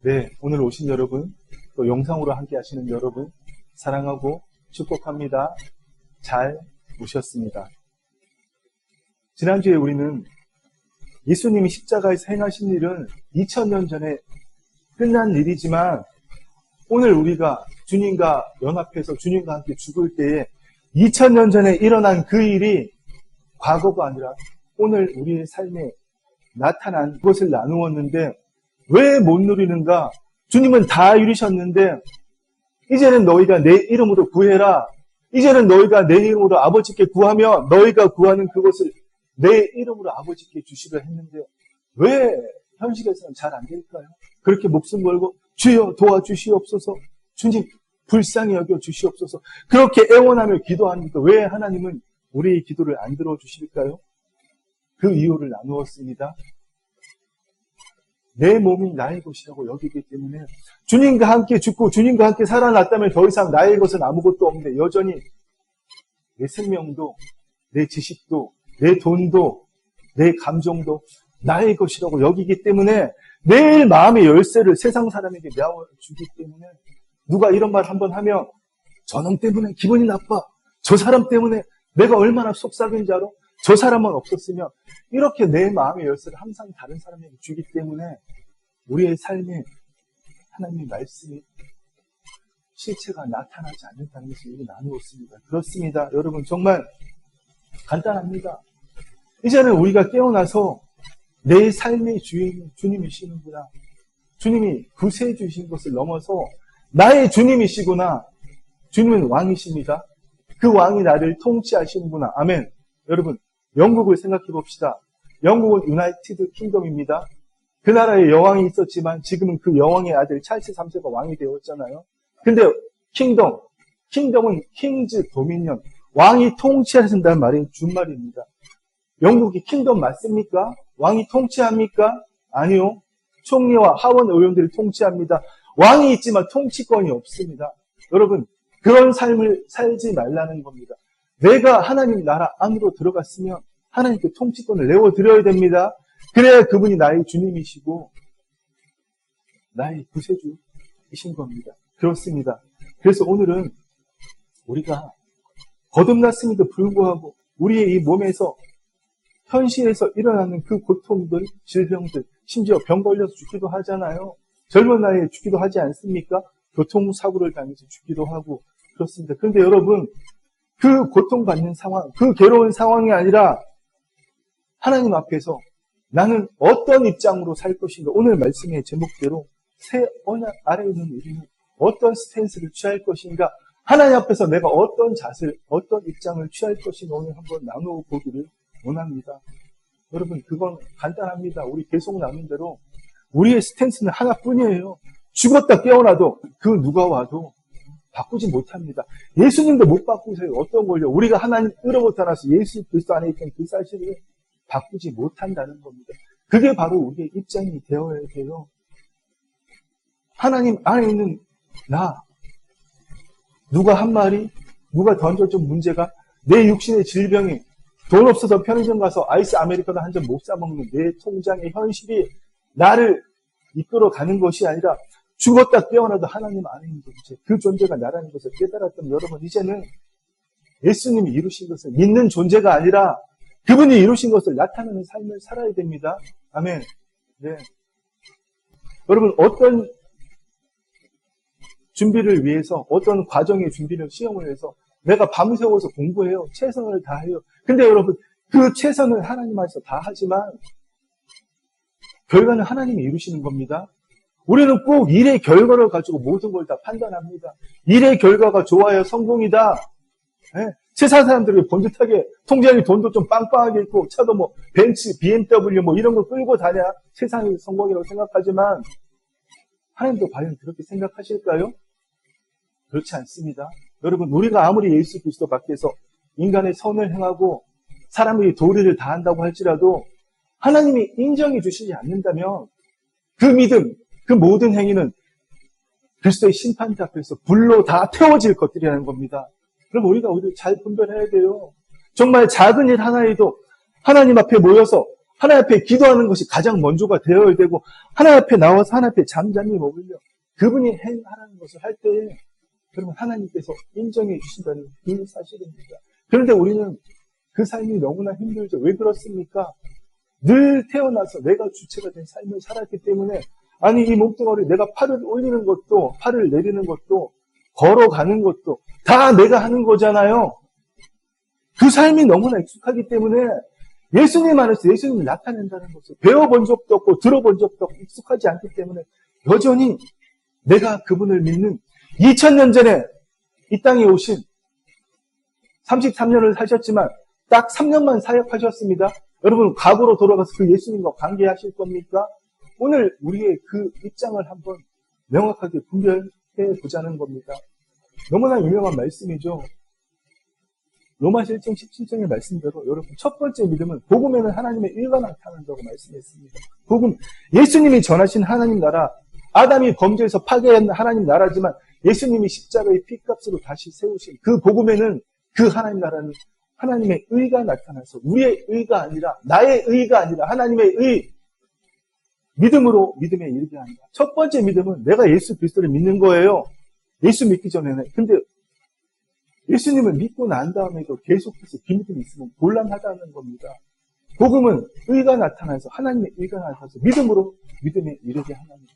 네, 오늘 오신 여러분, 또 영상으로 함께 하시는 여러분, 사랑하고 축복합니다. 잘 오셨습니다. 지난주에 우리는 예수님이 십자가에서 행하신 일은 2000년 전에 끝난 일이지만 오늘 우리가 주님과 연합해서 주님과 함께 죽을 때에 2000년 전에 일어난 그 일이 과거가 아니라 오늘 우리의 삶에 나타난 그것을 나누었는데 왜 못 누리는가? 주님은 다 이루셨는데 이제는 너희가 내 이름으로 구해라. 이제는 너희가 내 이름으로 아버지께 구하면 너희가 구하는 그것을 내 이름으로 아버지께 주시려 했는데 왜 현실에서는 잘 안 될까요? 그렇게 목숨 걸고 주여 도와주시옵소서, 주님 불쌍히 여겨 주시옵소서, 그렇게 애원하며 기도하니까 왜 하나님은 우리의 기도를 안 들어주실까요? 그 이유를 나누었습니다. 내 몸이 나의 것이라고 여기기 때문에 주님과 함께 죽고 주님과 함께 살아났다면 더 이상 나의 것은 아무것도 없는데 여전히 내 생명도 내 지식도 내 돈도 내 감정도 나의 것이라고 여기기 때문에 매일 마음의 열쇠를 세상 사람에게 내어주기 때문에 누가 이런 말 한번 하면 저놈 때문에 기분이 나빠, 저 사람 때문에 내가 얼마나 속삭인지 알아? 저 사람만 없었으면 이렇게 내 마음의 열쇠를 항상 다른 사람에게 주기 때문에 우리의 삶에 하나님의 말씀이 실체가 나타나지 않는다는 것을 우리 나누었습니다. 그렇습니다. 여러분 정말 간단합니다. 이제는 우리가 깨어나서 내 삶의 주인은 주님이시는구나. 주님이 구세주신 것을 넘어서 나의 주님이시구나. 주님은 왕이십니다. 그 왕이 나를 통치하시는구나. 아멘. 여러분 영국을 생각해 봅시다. 영국은 유나이티드 킹덤입니다. 그 나라에 여왕이 있었지만 지금은 그 여왕의 아들 찰스 3세가 왕이 되었잖아요. 근데 킹덤은 킹즈 도미니언, 왕이 통치하신다는 말이 준말입니다. 영국이 킹덤 맞습니까? 왕이 통치합니까? 아니요. 총리와 하원 의원들이 통치합니다. 왕이 있지만 통치권이 없습니다. 여러분 그런 삶을 살지 말라는 겁니다. 내가 하나님 나라 안으로 들어갔으면 하나님께 통치권을 내어드려야 됩니다. 그래야 그분이 나의 주님이시고 나의 구세주이신 겁니다. 그렇습니다. 그래서 오늘은 우리가 거듭났음에도 불구하고 우리의 이 몸에서 현실에서 일어나는 그 고통들, 질병들, 심지어 병 걸려서 죽기도 하잖아요. 젊은 나이에 죽기도 하지 않습니까? 교통사고를 당해서 죽기도 하고 그렇습니다. 그런데 여러분 그 고통받는 상황, 그 괴로운 상황이 아니라 하나님 앞에서 나는 어떤 입장으로 살 것인가. 오늘 말씀의 제목대로 새 언약 아래에 있는 우리는 어떤 스탠스를 취할 것인가. 하나님 앞에서 내가 어떤 자세, 어떤 입장을 취할 것인가 오늘 한번 나누어 보기를 원합니다. 여러분 그건 간단합니다. 우리 계속 나눈 대로 우리의 스탠스는 하나뿐이에요. 죽었다 깨어나도 그 누가 와도 바꾸지 못합니다. 예수님도 못 바꾸세요. 어떤 걸요? 우리가 하나님으로부터 나서 예수 그리스도 안에 있던 그 사실을 바꾸지 못한다는 겁니다. 그게 바로 우리의 입장이 되어야 돼요. 하나님 안에 있는 나, 누가 한 말이, 누가 던져준 문제가 내 육신의 질병이 돈 없어서 편의점 가서 아이스 아메리카노 한 잔 못 사 먹는 내 통장의 현실이 나를 이끌어가는 것이 아니라 죽었다 깨어나도 하나님 안에 있는 존재, 그 존재가 나라는 것을 깨달았던 여러분, 이제는 예수님이 이루신 것을 믿는 존재가 아니라 그분이 이루신 것을 나타내는 삶을 살아야 됩니다. 아멘. 네. 여러분 어떤 준비를 위해서, 어떤 과정의 준비를, 시험을 해서 내가 밤새워서 공부해요. 최선을 다해요. 근데 여러분 그 최선을 하나님 안에서 다 하지만 결과는 하나님이 이루시는 겁니다. 우리는 꼭 일의 결과를 가지고 모든 걸 다 판단합니다. 일의 결과가 좋아야 성공이다. 네? 세상 사람들이 번듯하게 통장에 돈도 좀 빵빵하게 있고 차도 뭐 벤츠, BMW 뭐 이런 거 끌고 다녀 세상의 성공이라고 생각하지만 하나님도 과연 그렇게 생각하실까요? 그렇지 않습니다. 여러분 우리가 아무리 예수 그리스도 밖에서 인간의 선을 행하고 사람에게 도리를 다한다고 할지라도 하나님이 인정해 주시지 않는다면 그 믿음, 그 모든 행위는 그리스도의 심판대 앞에서 불로 다 태워질 것들이라는 겁니다. 그럼 우리가 잘 분별해야 돼요. 정말 작은 일 하나에도 하나님 앞에 모여서 하나님 앞에 기도하는 것이 가장 먼저가 되어야 되고, 하나님 앞에 나와서 하나님 앞에 잠잠히 머물며 그분이 행하라는 것을 할 때에 그러면 하나님께서 인정해 주신다는 그 사실입니다. 그런데 우리는 그 삶이 너무나 힘들죠. 왜 그렇습니까? 늘 태어나서 내가 주체가 된 삶을 살았기 때문에, 아니 이 몸뚱아리 내가 팔을 올리는 것도 팔을 내리는 것도 걸어가는 것도 다 내가 하는 거잖아요. 그 삶이 너무나 익숙하기 때문에 예수님 안에서 예수님을 나타낸다는 것을 배워본 적도 없고 들어본 적도 없고 익숙하지 않기 때문에 여전히 내가 그분을 믿는 2000년 전에 이 땅에 오신 33년을 사셨지만 딱 3년만 사역하셨습니다. 여러분 과거로 돌아가서 그 예수님과 관계하실 겁니까? 오늘 우리의 그 입장을 한번 명확하게 분별해 보자는 겁니다. 너무나 유명한 말씀이죠. 로마서 1장 17장의 말씀대로 여러분 첫 번째 믿음은 복음에는 하나님의 일가 나타난다고 말씀했습니다. 복음, 예수님이 전하신 하나님 나라, 아담이 범죄해서 파괴한 하나님 나라지만 예수님이 십자가의 피값으로 다시 세우신 그 복음에는 그 하나님 나라는 하나님의 의가 나타나서 우리의 의가 아니라 나의 의가 아니라 하나님의 의, 믿음으로 믿음에 이르게 합니다. 첫 번째 믿음은 내가 예수 그리스도를 믿는 거예요. 예수 믿기 전에는. 근데 예수님을 믿고 난 다음에도 계속해서 비믿음이 있으면 곤란하다는 겁니다. 복음은 의가 나타나서 하나님의 의가 나타나서 믿음으로 믿음에 이르게 하는 겁니다.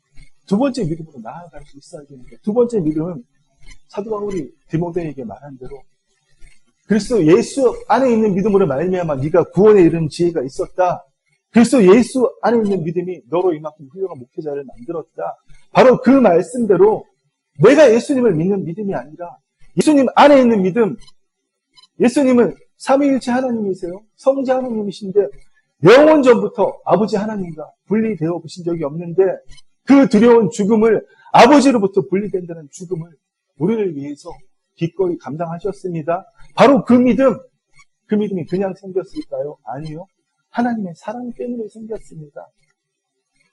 두 번째 믿음으로 나아갈 수 있어야 됩니다. 두 번째 믿음은 사도 바울이 디모데에게 말한 대로 그리스도 예수 안에 있는 믿음으로 말미암아 네가 구원에 이르는 지혜가 있었다. 그리스도 예수 안에 있는 믿음이 너로 이만큼 훌륭한 목회자를 만들었다. 바로 그 말씀대로 내가 예수님을 믿는 믿음이 아니라 예수님 안에 있는 믿음, 예수님은 삼위일체 하나님이세요. 성자 하나님이신데 영원 전부터 아버지 하나님과 분리되어 보신 적이 없는데 그 두려운 죽음을 아버지로부터 분리된다는 죽음을 우리를 위해서 기꺼이 감당하셨습니다. 바로 그 믿음이 그냥 생겼을까요? 아니요. 하나님의 사랑 때문에 생겼습니다.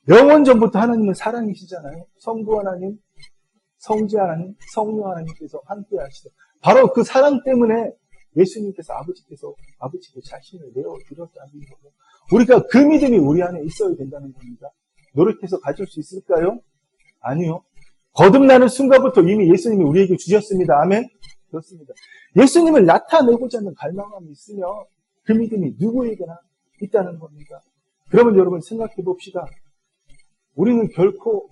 영원 전부터 하나님은 사랑이시잖아요. 성부 하나님, 성자 하나님, 성령 하나님께서 함께 하시죠. 바로 그 사랑 때문에 예수님께서 아버지께 자신을 내어드렸다는 거예요. 우리가 그 믿음이 우리 안에 있어야 된다는 겁니다. 노력해서 가질 수 있을까요? 아니요. 거듭나는 순간부터 이미 예수님이 우리에게 주셨습니다. 아멘? 그렇습니다. 예수님을 나타내고자 하는 갈망함이 있으면 그 믿음이 누구에게나 있다는 겁니다. 그러면 여러분 생각해 봅시다. 우리는 결코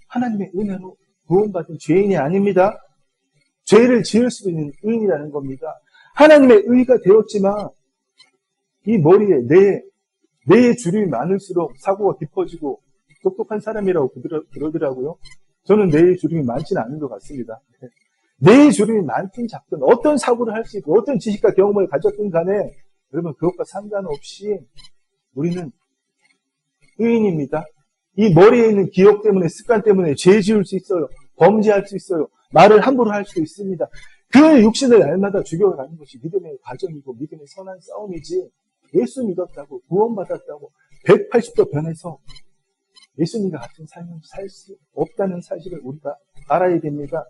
하나님의 은혜로 구원받은 죄인이 아닙니다. 죄를 지을 수도 있는 의인이라는 겁니다. 하나님의 의가 되었지만 이 머리에 뇌의 주름이 많을수록 사고가 깊어지고 똑똑한 사람이라고 그러더라고요. 저는 뇌의 주름이 많지는 않은 것 같습니다. 뇌의 주름이 많든 작든 어떤 사고를 할 수 있고 어떤 지식과 경험을 가졌든 간에 여러분 그것과 상관없이 우리는 의인입니다. 이 머리에 있는 기억 때문에 습관 때문에 죄 지을 수 있어요. 범죄할 수 있어요. 말을 함부로 할 수도 있습니다. 그 육신을 날마다 죽여가는 것이 믿음의 과정이고 믿음의 선한 싸움이지 예수 믿었다고 구원받았다고 180도 변해서 예수님과 같은 삶을 살 수 없다는 사실을 우리가 알아야 됩니다.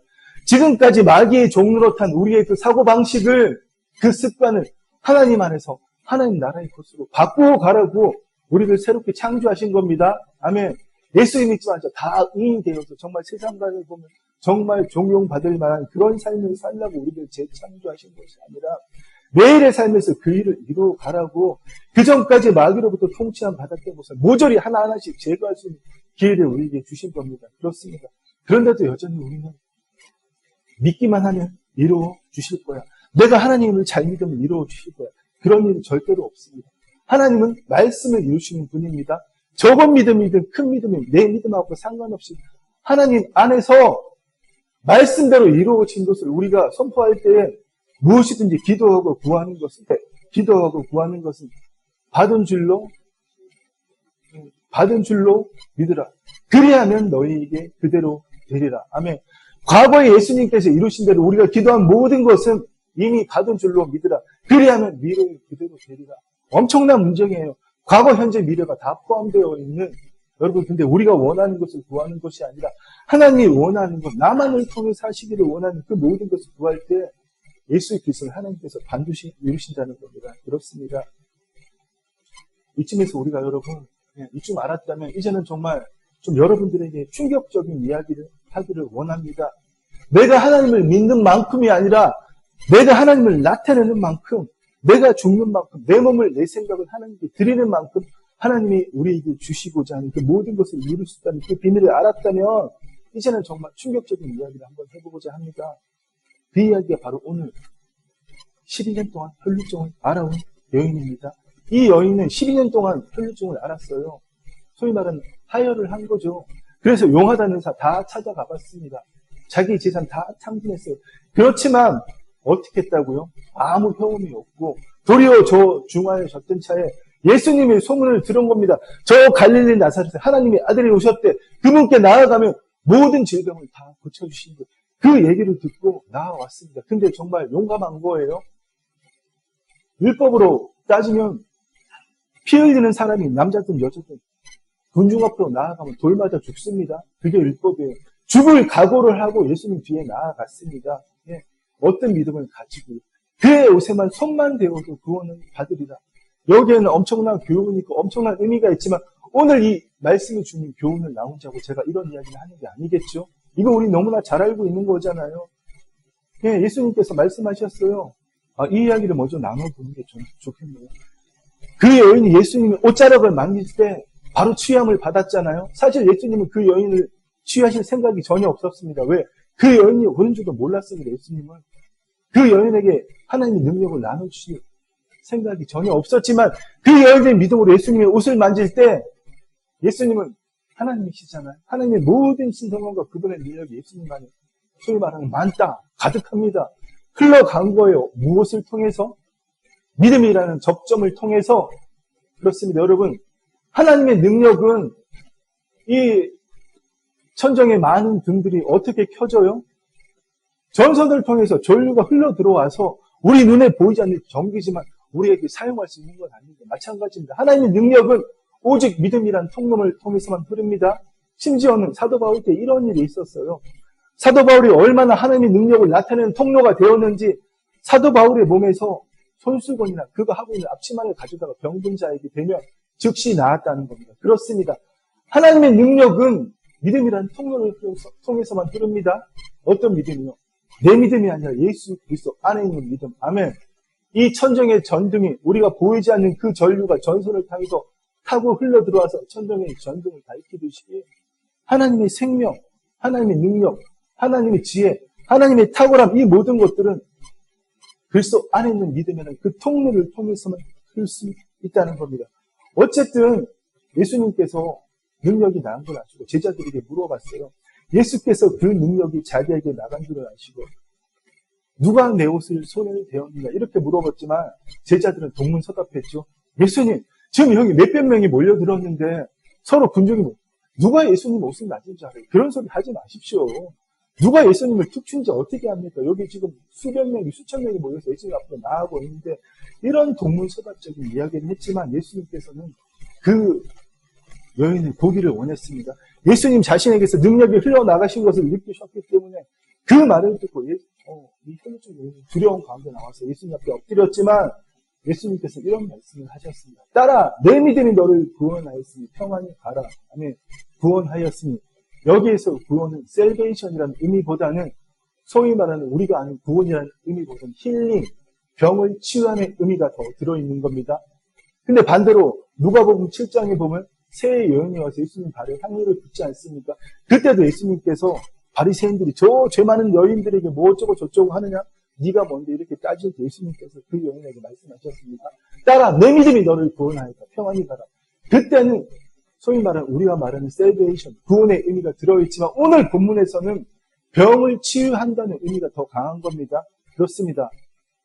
지금까지 마귀의 종로로 탄 우리의 그 사고방식을 그 습관을 하나님 안에서 하나님 나라의 것으로 바꾸어 가라고 우리를 새롭게 창조하신 겁니다. 아멘. 예수 믿지만 다 의인이 되어서 정말 세상가를 보면 정말 존경받을 만한 그런 삶을 살라고 우리를 재창조하신 것이 아니라 매일의 삶에서 그 일을 이루어 가라고 그 전까지 마귀로부터 통치함 받았던 것을 모조리 하나하나씩 제거할 수 있는 기회를 우리에게 주신 겁니다. 그렇습니다. 그런데도 여전히 우리는 믿기만 하면 이루어 주실 거야. 내가 하나님을 잘 믿으면 이루어 주실 거야. 그런 일은 절대로 없습니다. 하나님은 말씀을 이루시는 분입니다. 적은 믿음이든 큰 믿음이든 내 믿음하고 상관없이 하나님 안에서 말씀대로 이루어진 것을 우리가 선포할 때에 무엇이든지 기도하고 구하는 것은 받은 줄로 믿으라. 그리하면 너희에게 그대로 되리라. 아멘. 과거에 예수님께서 이루신 대로 우리가 기도한 모든 것은 이미 받은 줄로 믿으라. 그리하면 미래에 그대로 되리라. 엄청난 문제예요. 과거, 현재, 미래가 다 포함되어 있는 여러분, 근데 우리가 원하는 것을 구하는 것이 아니라 하나님이 원하는 것, 나만을 통해 사시기를 원하는 그 모든 것을 구할 때 예수의 그리스도를 하나님께서 반드시 이루신다는 겁니다. 그렇습니다. 이쯤에서 우리가 여러분, 이쯤 알았다면 이제는 정말 좀 여러분들에게 충격적인 이야기를 하기를 원합니다. 내가 하나님을 믿는 만큼이 아니라 내가 하나님을 나타내는 만큼, 내가 죽는 만큼, 내 몸을, 내 생각을 하나님께 드리는 만큼 하나님이 우리에게 주시고자 하는 그 모든 것을 이룰 수 있다는 그 비밀을 알았다면 이제는 정말 충격적인 이야기를 한번 해보고자 합니다. 그 이야기가 바로 오늘 12년 동안 혈루증을 알아온 여인입니다. 이 여인은 12년 동안 혈루증을 알았어요. 소위 말하는 하혈을 한 거죠. 그래서 용하다는 의사 다 찾아가 봤습니다. 자기 재산 다 탕진했어요. 그렇지만 어떻게 했다고요? 아무 효험이 없고 도리어 저 중화에 젖던 차에 예수님의 소문을 들은 겁니다. 저 갈릴리 나사렛에 하나님의 아들이 오셨대. 그분께 나아가면 모든 질병을 다 고쳐주시는 거예요. 그 얘기를 듣고 나와왔습니다. 근데 정말 용감한 거예요. 율법으로 따지면 피 흘리는 사람이 남자든 여자든 군중 앞으로 나아가면 돌 맞아 죽습니다. 그게 율법이에요. 죽을 각오를 하고 예수님 뒤에 나아갔습니다. 예. 어떤 믿음을 가지고 그의 옷에만 손만 대어도 구원을 받으리라. 여기에는 엄청난 교훈이 있고 엄청난 의미가 있지만 오늘 이 말씀이 주는 교훈을 나 혼자고 제가 이런 이야기를 하는 게 아니겠죠? 이거 우리 너무나 잘 알고 있는 거잖아요. 예, 예수님께서 말씀하셨어요. 이 이야기를 먼저 나눠보는 게 좀 좋겠네요. 그 여인이 예수님의 옷자락을 만질 때 바로 취함을 받았잖아요. 사실 예수님은 그 여인을 취하실 생각이 전혀 없었습니다. 왜? 그 여인이 오는 줄도 몰랐습니다. 예수님은. 그 여인에게 하나님의 능력을 나눠주실 생각이 전혀 없었지만 그 여인의 믿음으로 예수님의 옷을 만질 때 예수님은 하나님이시잖아요. 하나님의 모든 신성함과 그분의 능력이 예수님 안에 소위 말하는 많다, 가득합니다. 흘러간 거예요. 무엇을 통해서? 믿음이라는 접점을 통해서. 그렇습니다. 여러분, 하나님의 능력은 이 천정의 많은 등들이 어떻게 켜져요? 전선을 통해서 전류가 흘러 들어와서 우리 눈에 보이지 않는 전기지만 우리에게 사용할 수 있는 건 아닙니다. 마찬가지입니다. 하나님의 능력은 오직 믿음이란 통로를 통해서만 흐릅니다. 심지어는 사도 바울 때 이런 일이 있었어요. 사도 바울이 얼마나 하나님의 능력을 나타내는 통로가 되었는지 사도 바울의 몸에서 손수건이나 그가 하고 있는 앞치마를 가져다가 병든 자에게 대면 즉시 나았다는 겁니다. 그렇습니다. 하나님의 능력은 믿음이란 통로를 통해서만 흐릅니다. 어떤 믿음이요? 내 믿음이 아니라 예수 그리스도 안에 있는 믿음. 아멘. 이 천정의 전등이 우리가 보이지 않는 그 전류가 전선을 타고 흘러 들어와서 천정의 전등을 밝히듯이 하나님의 생명, 하나님의 능력, 하나님의 지혜, 하나님의 탁월함 이 모든 것들은 그리스도 안에 있는 믿음에는 그 통로를 통해서만 흘 수 있다는 겁니다. 어쨌든 예수님께서 능력이 나은 걸 아시고 제자들에게 물어봤어요. 예수께서 그 능력이 자기에게 나간 줄을 아시고 누가 내 옷을 손에 대었느냐 이렇게 물어봤지만 제자들은 동문서답했죠. 예수님 지금 여기 몇백 명이 몰려들었는데 서로 군중이 누가 예수님 옷을 만진 줄 알아요. 그런 소리 하지 마십시오. 누가 예수님을 툭 춘지 어떻게 합니까? 여기 지금 수백 명이 수천 명이 모여서 예수님 앞으로 나아가고 있는데 이런 동문서답적인 이야기를 했지만 예수님께서는 그 여인을 보기를 원했습니다. 예수님 자신에게서 능력이 흘러나가신 것을 느끼셨기 때문에 그 말을 듣고 이 혈루증 여인이 두려운 가운데 나와서 예수님 앞에 엎드렸지만 예수님께서 이런 말씀을 하셨습니다. 딸아, 내 믿음이 너를 구원하였으니 평안히 가라. 아멘. 구원하였으니 여기에서 구원은 셀베이션이라는 의미보다는 소위 말하는 우리가 아는 구원이라는 의미보다는 힐링, 병을 치유하는 의미가 더 들어있는 겁니다. 근데 반대로 누가복음 7장에 보면 새 여인이 와서 예수님 발에 향유를 붓지 않습니까? 그때도 예수님께서 바리새인들이 저 죄 많은 여인들에게 뭐 어쩌고 저쩌고 하느냐? 네가 뭔데 이렇게 따질 때 예수님께서 그 여인에게 말씀하셨습니다. 딸아, 내 믿음이 너를 구원하였다. 평안히 가라. 그때는 소위 말하는 우리가 말하는 셀베이션, 구원의 의미가 들어있지만 오늘 본문에서는 병을 치유한다는 의미가 더 강한 겁니다. 그렇습니다.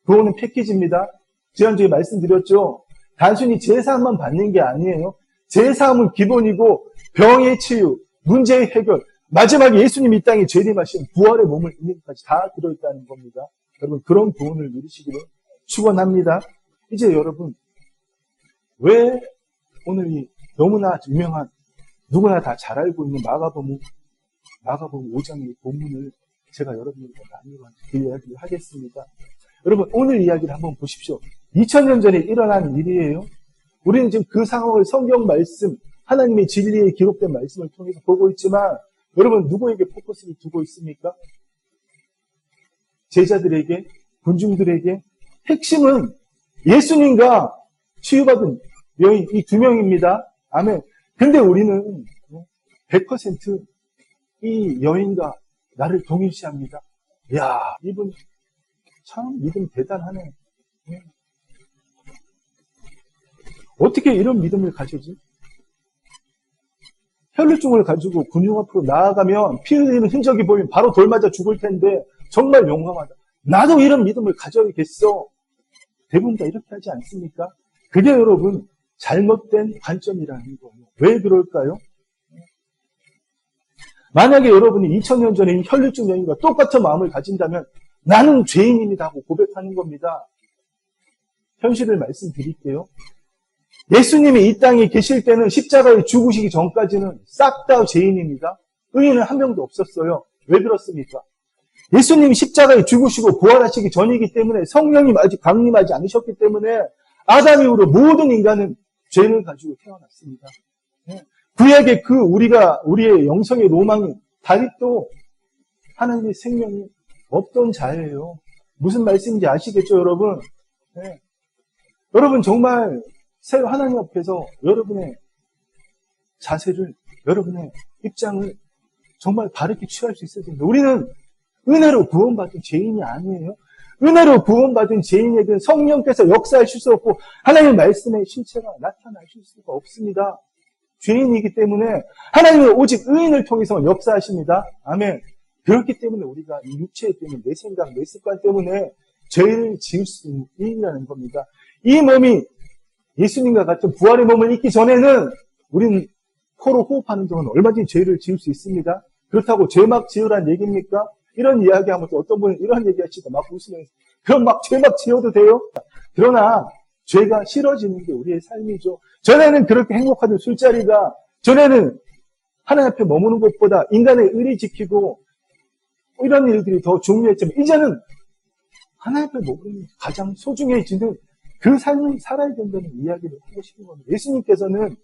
구원은 패키지입니다. 지난주에 말씀드렸죠. 단순히 제사함만 받는 게 아니에요. 제사함은 기본이고 병의 치유, 문제의 해결, 마지막에 예수님 이 땅에 재림하신 부활의 몸을 입는 것까지 다 들어있다는 겁니다. 여러분 그런 구원을 누리시기를 축원합니다. 이제 여러분 왜 오늘 이 너무나 유명한 누구나 다 잘 알고 있는 마가복음 5장의 본문을 제가 여러분들과 나누어 그 이야기를 하겠습니다. 여러분 오늘 이야기를 한번 보십시오. 2000년 전에 일어난 일이에요. 우리는 지금 그 상황을 성경 말씀, 하나님의 진리에 기록된 말씀을 통해서 보고 있지만 여러분 누구에게 포커스를 두고 있습니까? 제자들에게, 군중들에게. 핵심은 예수님과 치유받은 여인 이 두 명입니다. 아멘. 근데 우리는 100% 이 여인과 나를 동일시합니다. 이야, 이분 참 믿음 대단하네. 어떻게 이런 믿음을 가지지? 혈루증을 가지고 군중 앞으로 나아가면 피 흘리는 흔적이 보이면 바로 돌 맞아 죽을 텐데 정말 용감하다. 나도 이런 믿음을 가져야겠어. 대부분 다 이렇게 하지 않습니까? 그게 여러분 잘못된 관점이라는 거예요. 왜 그럴까요? 만약에 여러분이 2000년 전에 이 혈루증 여인과 똑같은 마음을 가진다면 나는 죄인입니다 하고 고백하는 겁니다. 현실을 말씀드릴게요. 예수님이 이 땅에 계실 때는 십자가에 죽으시기 전까지는 싹 다 죄인입니다. 의인은 한 명도 없었어요. 왜 그렇습니까? 예수님이 십자가에 죽으시고 부활하시기 전이기 때문에 성령이 아직 강림하지 않으셨기 때문에 아담 이후로 모든 인간은 죄를 가지고 태어났습니다. 구약의 우리의 영성의 로망이 다윗도 하나님의 생명이 없던 자예요. 무슨 말씀인지 아시겠죠, 여러분? 네. 여러분 정말 새로 하나님 앞에서 여러분의 자세를, 여러분의 입장을 정말 바르게 취할 수 있어야 됩니다. 우리는 은혜로 구원받은 죄인이 아니에요. 은혜로 구원받은 죄인에게는 성령께서 역사하실 수 없고 하나님의 말씀의 실체가 나타나실 수가 없습니다. 죄인이기 때문에 하나님은 오직 의인을 통해서 역사하십니다. 아멘. 그렇기 때문에 우리가 이 육체에 때문에 내 생각, 내 습관 때문에 죄를 지을 수 있는 겁니다. 이 몸이 예수님과 같은 부활의 몸을 입기 전에는 우리는 코로 호흡하는 동안 얼마든지 죄를 지을 수 있습니다. 그렇다고 죄 막 지으란 얘기입니까? 이런 이야기하면 또 어떤 분은 이런 얘기하시고 막 웃으면서 그럼 막 죄 막 지어도 돼요? 그러나 죄가 싫어지는 게 우리의 삶이죠. 전에는 그렇게 행복하던 술자리가 전에는 하나님 앞에 머무는 것보다 인간의 의리 지키고 이런 일들이 더 중요했지만 이제는 하나님 앞에 머무는 가장 소중해지는 그 삶을 살아야 된다는 이야기를 하고 싶은 겁니다. 예수님께서는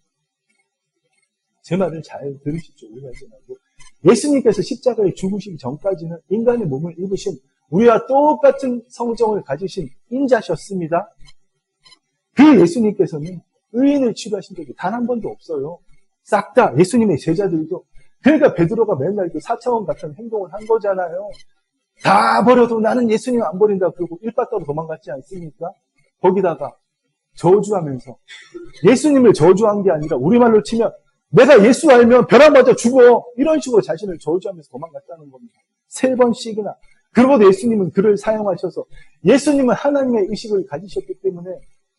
제 말을 잘 들으십시오. 오해하지 말고. 예수님께서 십자가에 죽으시기 전까지는 인간의 몸을 입으신 우리와 똑같은 성정을 가지신 인자셨습니다. 그 예수님께서는 의인을 치료하신 적이 단 한 번도 없어요. 싹 다 예수님의 제자들도. 그러니까 베드로가 맨날 그 4차원 같은 행동을 한 거잖아요. 다 버려도 나는 예수님 안 버린다 그러고 일바따로 도망갔지 않습니까? 거기다가 저주하면서 예수님을 저주한 게 아니라 우리말로 치면 내가 예수 알면 벼락 맞아 죽어 이런 식으로 자신을 저주하면서 도망갔다는 겁니다. 3번씩이나. 그러고도 예수님은 그를 사용하셔서 예수님은 하나님의 의식을 가지셨기 때문에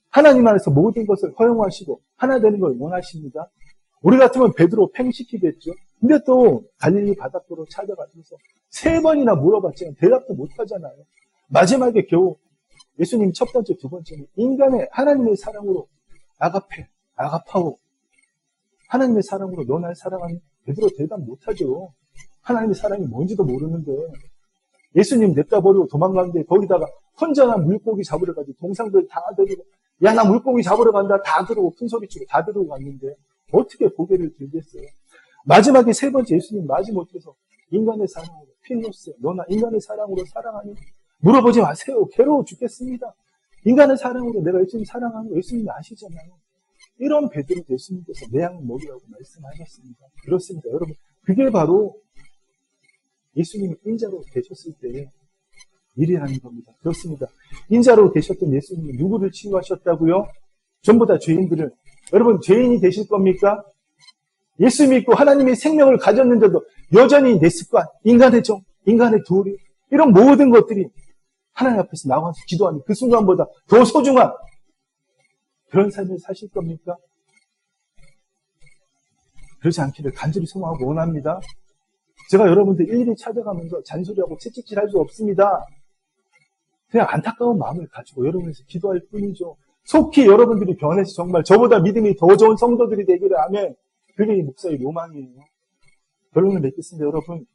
하나님 안에서 모든 것을 허용하시고 하나 되는 걸 원하십니다. 우리 같으면 베드로 팽시키겠죠. 근데 또 갈릴리 바닷가로 찾아가셔서 3번이나 물어봤지만 대답도 못하잖아요. 마지막에 겨우 예수님 첫 번째, 두 번째는 인간의 하나님의 사랑으로 아가페, 아가파오 하나님의 사랑으로 너 날 사랑하니 베드로 대답 못하죠. 하나님의 사랑이 뭔지도 모르는데 예수님 냅다 버리고 도망가는데 거기다가 혼자나 물고기 잡으러 가지 동상들 다 데리고 야 나 물고기 잡으러 간다 다 들고 큰소리치고 다 들고 갔는데 어떻게 고개를 들겠어요. 마지막에 3번째 예수님 마지못해서 인간의 사랑으로 필로스 너 나 인간의 사랑으로 사랑하니 물어보지 마세요. 괴로워 죽겠습니다. 인간의 사랑으로 내가 예수님 사랑하는 거 예수님이 아시잖아요. 이런 베드로 예수님께서 내 양 먹이라고 말씀하셨습니다. 그렇습니다. 여러분 그게 바로 예수님이 인자로 계셨을 때의 일이라는 겁니다. 그렇습니다. 인자로 계셨던 예수님이 누구를 치유하셨다고요? 전부 다 죄인들을. 여러분 죄인이 되실 겁니까? 예수 믿고 하나님의 생명을 가졌는데도 여전히 내 습관, 인간의 정, 인간의 도리 이런 모든 것들이 하나님 앞에서 나와서 기도하는 그 순간보다 더 소중한 그런 삶을 사실 겁니까? 그렇지 않기를 간절히 소망하고 원합니다. 제가 여러분들 일일이 찾아가면서 잔소리하고 채찍질할 수 없습니다. 그냥 안타까운 마음을 가지고 여러분에서 기도할 뿐이죠. 속히 여러분들이 변해서 정말 저보다 믿음이 더 좋은 성도들이 되기를 아멘. 그게 이 목사의 로망이에요. 결론을 맺겠습니다. 여러분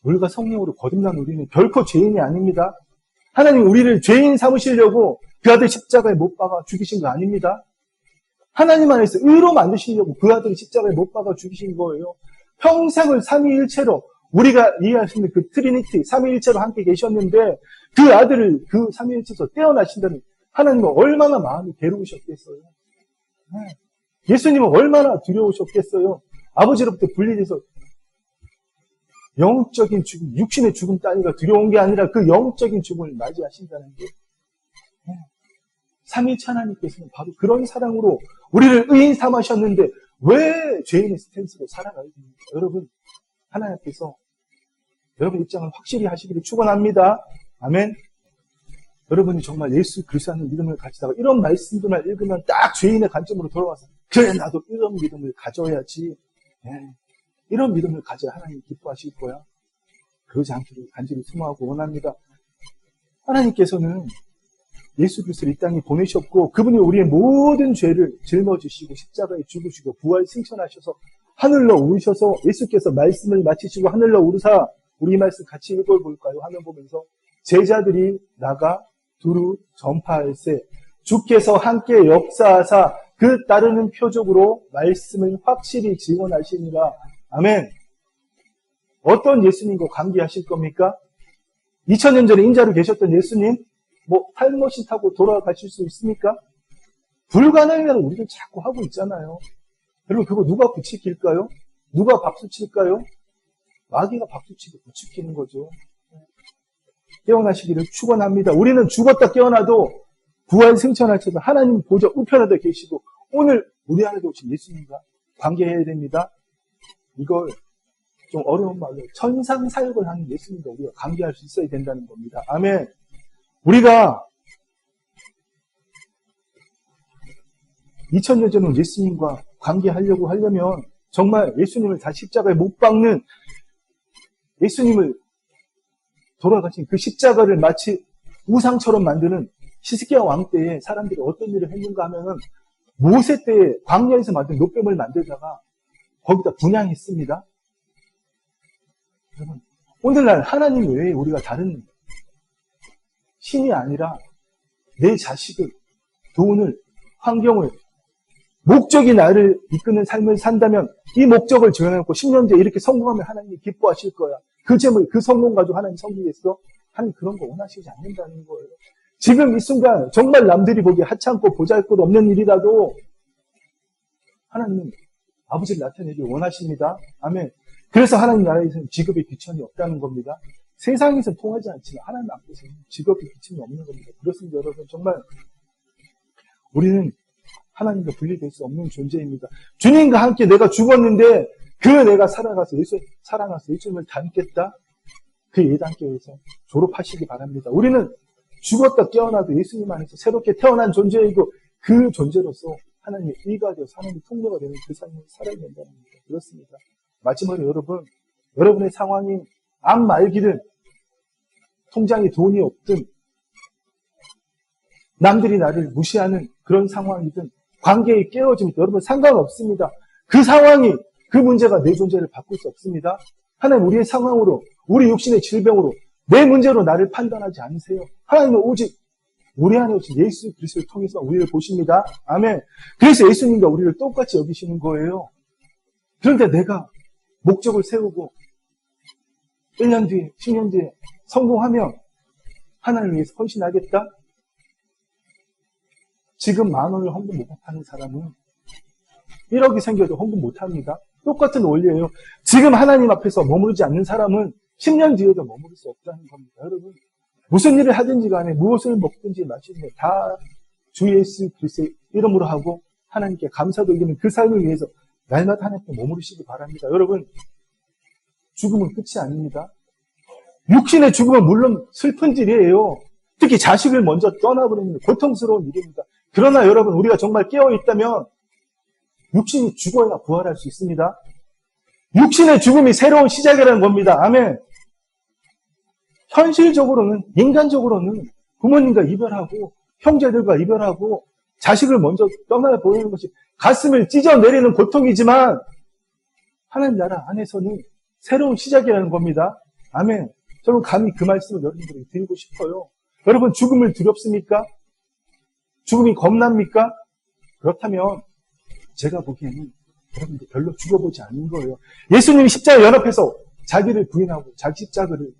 물과 성령으로 거듭난 우리는 결코 죄인이 아닙니다. 하나님 우리를 죄인 삼으시려고 그 아들 십자가에 못 박아 죽이신 거 아닙니다. 하나님 안에서 의로 만드시려고 그 아들을 십자가에 못 박아 죽이신 거예요. 평생을 삼위일체로 우리가 이해할 수 있는 그 트리니티, 삼위일체로 함께 계셨는데 그 아들을 그 삼위일체에서 떼어나신다면 하나님은 얼마나 마음이 괴로우셨겠어요. 예수님은 얼마나 두려우셨겠어요. 아버지로부터 분리돼서 영적인 죽음, 육신의 죽음 따위가 두려운 게 아니라 그 영적인 죽음을 맞이하신다는 게 삼위일체 하나님께서는 바로 그런 사랑으로 우리를 의인 삼으셨는데 왜 죄인의 스탠스로 살아가야 됩니까? 여러분, 하나님께서 여러분 입장을 확실히 하시기를 축원합니다. 아멘. 여러분이 정말 예수 그리스도의 믿음을 가지다가 이런 말씀들만 읽으면 딱 죄인의 관점으로 돌아와서 그래 나도 이런 믿음을 가져야지. 이런 믿음을 가져야 하나님 기뻐하실 거야. 그러지 않기를 간절히 소망하고 원합니다. 하나님께서는 예수 그리스도를 이 땅에 보내셨고 그분이 우리의 모든 죄를 짊어지시고 십자가에 죽으시고 부활 승천하셔서 하늘로 오르셔서 예수께서 말씀을 마치시고 하늘로 오르사 우리 이 말씀 같이 읽어볼까요? 화면 보면서 제자들이 나가 두루 전파할세 주께서 함께 역사하사 그 따르는 표적으로 말씀을 확실히 증언하시니라. 아멘. 어떤 예수님과 관계하실 겁니까? 2000년 전에 인자로 계셨던 예수님 타임머신 타고 돌아가실 수 있습니까? 불가능이라는 우리는 자꾸 하고 있잖아요. 여러분 그거 누가 부추길까요? 누가 박수칠까요? 마귀가 박수치고 부추기는 거죠. 깨어나시기를 축원합니다. 우리는 죽었다 깨어나도 부활 승천하셔서 하나님 보좌 우편에도 계시고 오늘 우리 안에 오신 예수님과 관계해야 됩니다. 이걸 좀 어려운 말로 천상사역을 하는 예수님과 우리가 관계할 수 있어야 된다는 겁니다. 아멘. 우리가 2000년 전에 예수님과 관계하려고 하려면 정말 예수님을 다시 십자가에 못 박는 예수님을 돌아가신 그 십자가를 마치 우상처럼 만드는 히스기야 왕 때에 사람들이 어떤 일을 했는가 하면은 모세 때에 광야에서 만든 노뱀을 만들다가 거기다 분향했습니다. 여러분, 오늘날 하나님 외에 우리가 다른 신이 아니라 내 자식을, 돈을, 환경을, 목적이 나를 이끄는 삶을 산다면 이 목적을 정해놓고 10년 뒤에 이렇게 성공하면 하나님이 기뻐하실 거야. 그 재물, 그 성공 가지고 하나님 섬기겠어? 하나님 그런 거 원하시지 않는다는 거예요. 지금 이 순간 정말 남들이 보기에 하찮고 보잘것 없는 일이라도 하나님은 아버지를 나타내길 원하십니다. 아멘. 그래서 하나님 나라에서는 직업의 귀천이 없다는 겁니다. 세상에서는 통하지 않지만 하나님 앞에서는 직업의 귀천이 없는 겁니다. 그렇습니다. 여러분 정말 우리는 하나님과 분리될 수 없는 존재입니다. 주님과 함께 내가 죽었는데 내가 살아가서 예수님을 닮겠다. 그 예단교에서 졸업하시기 바랍니다. 우리는 죽었다 깨어나도 예수님 안에서 새롭게 태어난 존재이고 그 존재로서 하나님의 의가 되어서 하나님의 통로가 되는 그 삶을 살아야 된다는 겁니다. 그렇습니다. 마지막으로 여러분의 상황이 암말기든 통장에 돈이 없든 남들이 나를 무시하는 그런 상황이든 관계에 깨어짐 여러분 상관없습니다. 그 상황이 그 문제가 내 존재를 바꿀 수 없습니다. 하나님 우리의 상황으로 우리 육신의 질병으로 내 문제로 나를 판단하지 않으세요. 하나님은 오직 우리 안에 오신 예수 그리스도를 통해서 우리를 보십니다. 아멘. 그래서 예수님과 우리를 똑같이 여기시는 거예요. 그런데 내가 목적을 세우고 1년 뒤에 10년 뒤에 성공하면 하나님을 위해서 헌신하겠다? 지금 10,000원을 헌금 못하는 사람은 1억이 생겨도 헌금 못합니다. 똑같은 원리예요. 지금 하나님 앞에서 머무르지 않는 사람은 10년 뒤에도 머무를 수 없다는 겁니다. 여러분 무슨 일을 하든지 간에 무엇을 먹든지 마시든지 다 주 예수 그리스도의 이름으로 하고 하나님께 감사도 드리는 그 삶을 위해서 날마다 하나님께 머무르시기 바랍니다. 여러분 죽음은 끝이 아닙니다. 육신의 죽음은 물론 슬픈 일이에요. 특히 자식을 먼저 떠나버리는 고통스러운 일입니다. 그러나 여러분 우리가 정말 깨어있다면 육신이 죽어야 부활할 수 있습니다. 육신의 죽음이 새로운 시작이라는 겁니다. 아멘. 현실적으로는 인간적으로는 부모님과 이별하고 형제들과 이별하고 자식을 먼저 떠나보내는 것이 가슴을 찢어내리는 고통이지만 하나님 나라 안에서는 새로운 시작이라는 겁니다. 아멘. 저는 감히 그 말씀을 여러분들에게 드리고 싶어요. 여러분 죽음을 두렵습니까? 죽음이 겁납니까? 그렇다면 제가 보기에는 여러분들 별로 죽어보지 않은 거예요. 예수님이 십자가에 연합해서 자기를 부인하고 자기 십자가를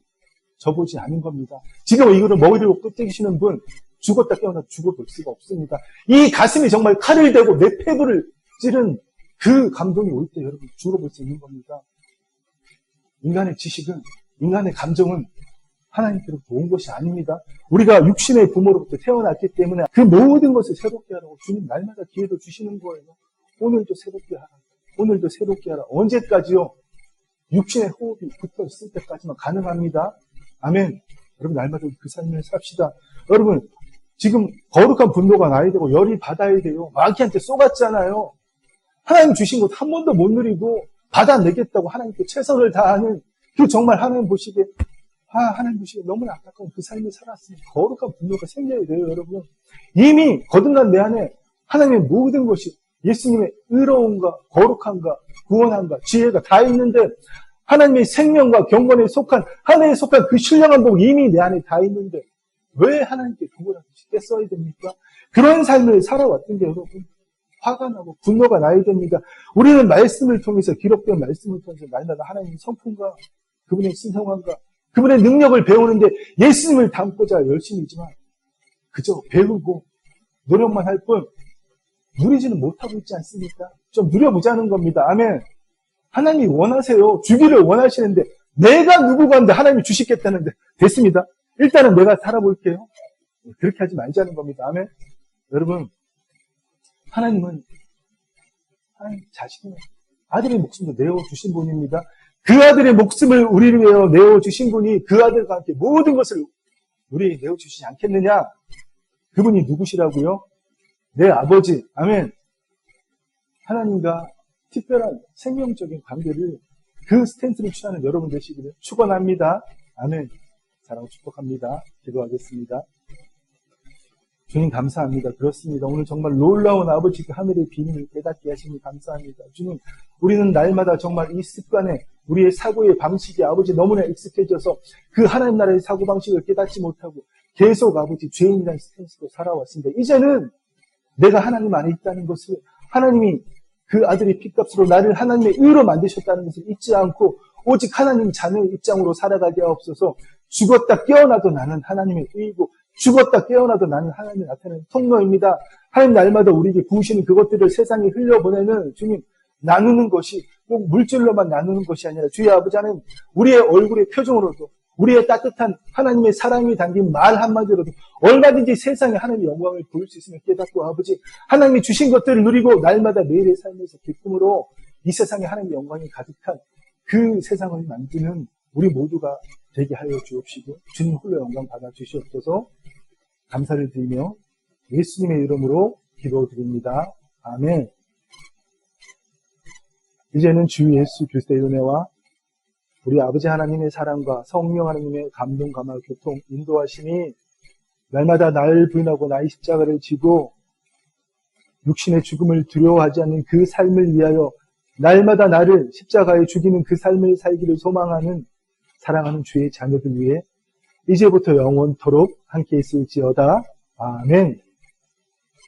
져보지 않은 겁니다. 지금 이거를 먹이 들고 끄떡이시는 분 죽었다 깨어나 죽어볼 수가 없습니다. 이 가슴이 정말 칼을 대고 내 폐부를 찌른 그 감동이 올 때 여러분 죽어볼 수 있는 겁니다. 인간의 지식은, 인간의 감정은 하나님께로부터 온 것이 아닙니다. 우리가 육신의 부모로부터 태어났기 때문에 그 모든 것을 새롭게 하라고 주님 날마다 기회도 주시는 거예요. 오늘도 새롭게 하라. 오늘도 새롭게 하라. 언제까지요? 육신의 호흡이 붙어 있을 때까지만 가능합니다. 아멘. 여러분 날마다 그 삶을 삽시다. 여러분 지금 거룩한 분노가 나야 되고 열이 받아야 돼요. 마귀한테 쏘갔잖아요. 하나님 주신 것 한 번도 못 누리고 받아내겠다고 하나님께 최선을 다하는 그 정말 하나님 보시기에 하나님 보시기에 너무나 안타까운 그 삶을 살았으니 거룩한 분노가 생겨야 돼요. 여러분 이미 거듭난 내 안에 하나님의 모든 것이 예수님의 의로움과 거룩함과 구원함과 지혜가 다 있는데 하나님의 생명과 경건에 속한 하나님에 속한 그 신령한 복이 이미 내 안에 다 있는데 왜 하나님께 구원하듯이 떼써야 됩니까? 그런 삶을 살아왔던 게 여러분 화가 나고 분노가 나야 됩니다. 우리는 말씀을 통해서 기록된 말씀을 통해서 날마다 하나님의 성품과 그분의 신성함과 그분의 능력을 배우는데 예수님을 닮고자 열심히지만 그저 배우고 노력만 할 뿐 누리지는 못하고 있지 않습니까? 좀 누려보자는 겁니다. 아멘. 하나님이 원하세요. 주기를 원하시는데 내가 누구가 한데 하나님이 주시겠다는데 됐습니다. 일단은 내가 살아볼게요. 그렇게 하지 말자는 겁니다. 아멘. 여러분 하나님은 하나님 자신의 아들의 목숨도 내어주신 분입니다. 그 아들의 목숨을 우리를 위해 내어주신 분이 그 아들과 함께 모든 것을 우리에게 내어주시지 않겠느냐? 그분이 누구시라고요? 내 아버지. 아멘. 하나님과 특별한 생명적인 관계를 그 스탠스를 취하는 여러분 되시기를 축원합니다. 아멘. 사랑하고 축복합니다. 기도하겠습니다. 주님 감사합니다. 그렇습니다. 오늘 정말 놀라운 아버지 그 하늘의 비밀을 깨닫게 하시니 감사합니다. 주님 우리는 날마다 정말 이 습관에 우리의 사고의 방식이 아버지 너무나 익숙해져서 그 하나님 나라의 사고방식을 깨닫지 못하고 계속 아버지 죄인이라는 스탠스로 살아왔습니다. 이제는 내가 하나님 안에 있다는 것을 하나님이 그 아들의 핏값으로 나를 하나님의 의로 만드셨다는 것을 잊지 않고 오직 하나님 자녀의 입장으로 살아가게 하옵소서. 죽었다 깨어나도 나는 하나님의 의고 죽었다 깨어나도 나는 하나님이 나타내는 통로입니다. 하나님 날마다 우리에게 부으시는 그것들을 세상에 흘려보내는 주님 나누는 것이 꼭 물질로만 나누는 것이 아니라 주의 아버지 하나님 우리의 얼굴의 표정으로도 우리의 따뜻한 하나님의 사랑이 담긴 말 한마디로도 얼마든지 세상에 하나님의 영광을 보일 수 있음을 깨닫고 아버지 하나님이 주신 것들을 누리고 날마다 매일의 삶에서 기쁨으로 이 세상에 하나님의 영광이 가득한 그 세상을 만드는 우리 모두가 되게 하여 주옵시고 주님 홀로 영광 받아 주시옵소서. 감사를 드리며 예수님의 이름으로 기도드립니다. 아멘. 이제는 주 예수 그리스도의 은혜와 우리 아버지 하나님의 사랑과 성령 하나님의 감동, 감화, 교통, 인도하심이 날마다 나를 부인하고 나의 십자가를 지고 육신의 죽음을 두려워하지 않는 그 삶을 위하여 날마다 나를 십자가에 죽이는 그 삶을 살기를 소망하는 사랑하는 주의 자녀들 위해 이제부터 영원토록 함께 있을지어다. 아멘.